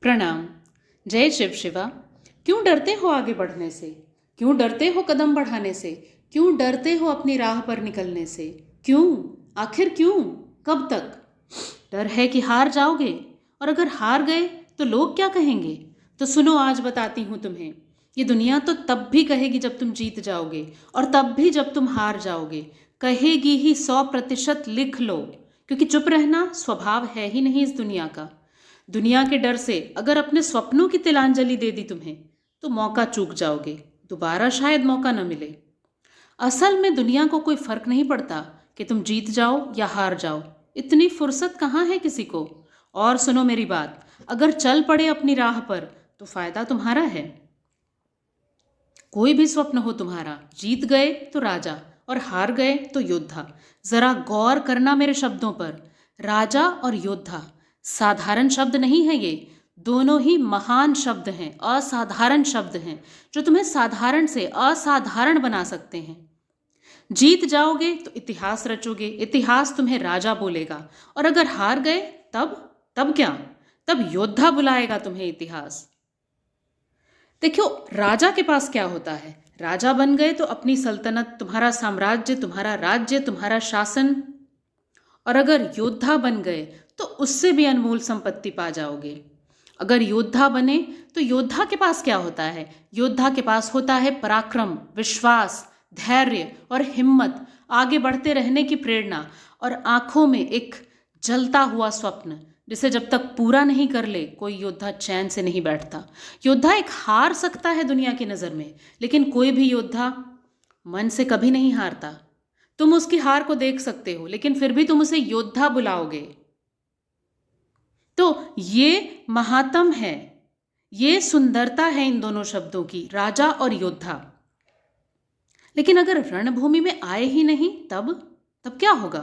प्रणाम। जय शिव शिवा। क्यों डरते हो आगे बढ़ने से? क्यों डरते हो कदम बढ़ाने से? क्यों डरते हो अपनी राह पर निकलने से? क्यों? आखिर क्यों? कब तक? डर है कि हार जाओगे, और अगर हार गए तो लोग क्या कहेंगे? तो सुनो, आज बताती हूँ तुम्हें। ये दुनिया तो तब भी कहेगी जब तुम जीत जाओगे, और तब भी जब तुम हार जाओगे। कहेगी ही 100%। लिख लो, क्योंकि चुप रहना स्वभाव है ही नहीं इस दुनिया का। दुनिया के डर से अगर अपने स्वप्नों की तिलांजलि दे दी तुम्हें, तो मौका चूक जाओगे, दोबारा शायद मौका न मिले। असल में दुनिया को कोई फर्क नहीं पड़ता कि तुम जीत जाओ या हार जाओ। इतनी फुर्सत कहाँ है किसी को। और सुनो मेरी बात, अगर चल पड़े अपनी राह पर तो फायदा तुम्हारा है। कोई भी स्वप्न हो तुम्हारा, जीत गए तो राजा और हार गए तो योद्धा। जरा गौर करना मेरे शब्दों पर। राजा और योद्धा साधारण शब्द नहीं है ये, दोनों ही महान शब्द हैं, असाधारण शब्द हैं, जो तुम्हें साधारण से असाधारण बना सकते हैं। जीत जाओगे तो इतिहास रचोगे, इतिहास तुम्हें राजा बोलेगा। और अगर हार गए तब तब क्या? तब योद्धा बुलाएगा तुम्हें इतिहास। देखो, राजा के पास क्या होता है। राजा बन गए तो अपनी सल्तनत, तुम्हारा साम्राज्य, तुम्हारा राज्य, तुम्हारा शासन। और अगर योद्धा बन गए तो उससे भी अनमोल संपत्ति पा जाओगे। अगर योद्धा बने तो योद्धा के पास क्या होता है? योद्धा के पास होता है पराक्रम, विश्वास, धैर्य और हिम्मत, आगे बढ़ते रहने की प्रेरणा, और आंखों में एक जलता हुआ स्वप्न, जिसे जब तक पूरा नहीं कर ले कोई योद्धा चैन से नहीं बैठता। योद्धा एक हार सकता है दुनिया की नज़र में, लेकिन कोई भी योद्धा मन से कभी नहीं हारता। तुम उसकी हार को देख सकते हो, लेकिन फिर भी तुम उसे योद्धा बुलाओगे। तो ये महात्म है, ये सुंदरता है इन दोनों शब्दों की, राजा और योद्धा। लेकिन अगर रणभूमि में आए ही नहीं, तब क्या होगा?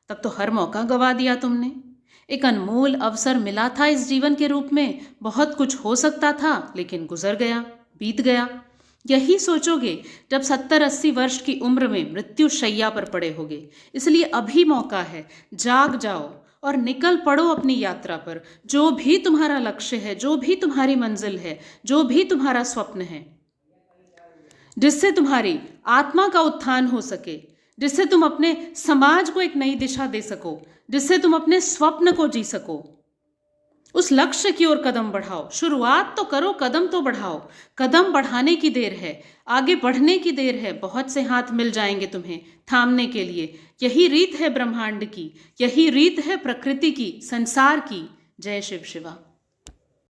तब तो हर मौका गवा दिया तुमने। एक अनमोल अवसर मिला था इस जीवन के रूप में, बहुत कुछ हो सकता था, लेकिन गुजर गया, बीत गया। यही सोचोगे जब 70-80 वर्ष की उम्र में मृत्यु शैया पर पड़े होगे। इसलिए अभी मौका है, जाग जाओ और निकल पड़ो अपनी यात्रा पर। जो भी तुम्हारा लक्ष्य है, जो भी तुम्हारी मंजिल है, जो भी तुम्हारा स्वप्न है, जिससे तुम्हारी आत्मा का उत्थान हो सके, जिससे तुम अपने समाज को एक नई दिशा दे सको, जिससे तुम अपने स्वप्न को जी सको, उस लक्ष्य की ओर कदम बढ़ाओ। शुरुआत तो करो, कदम तो बढ़ाओ। कदम बढ़ाने की देर है, आगे बढ़ने की देर है। बहुत से हाथ मिल जाएंगे तुम्हें थामने के लिए। यही रीत है ब्रह्मांड की, यही रीत है प्रकृति की, संसार की। जय शिव शिवा।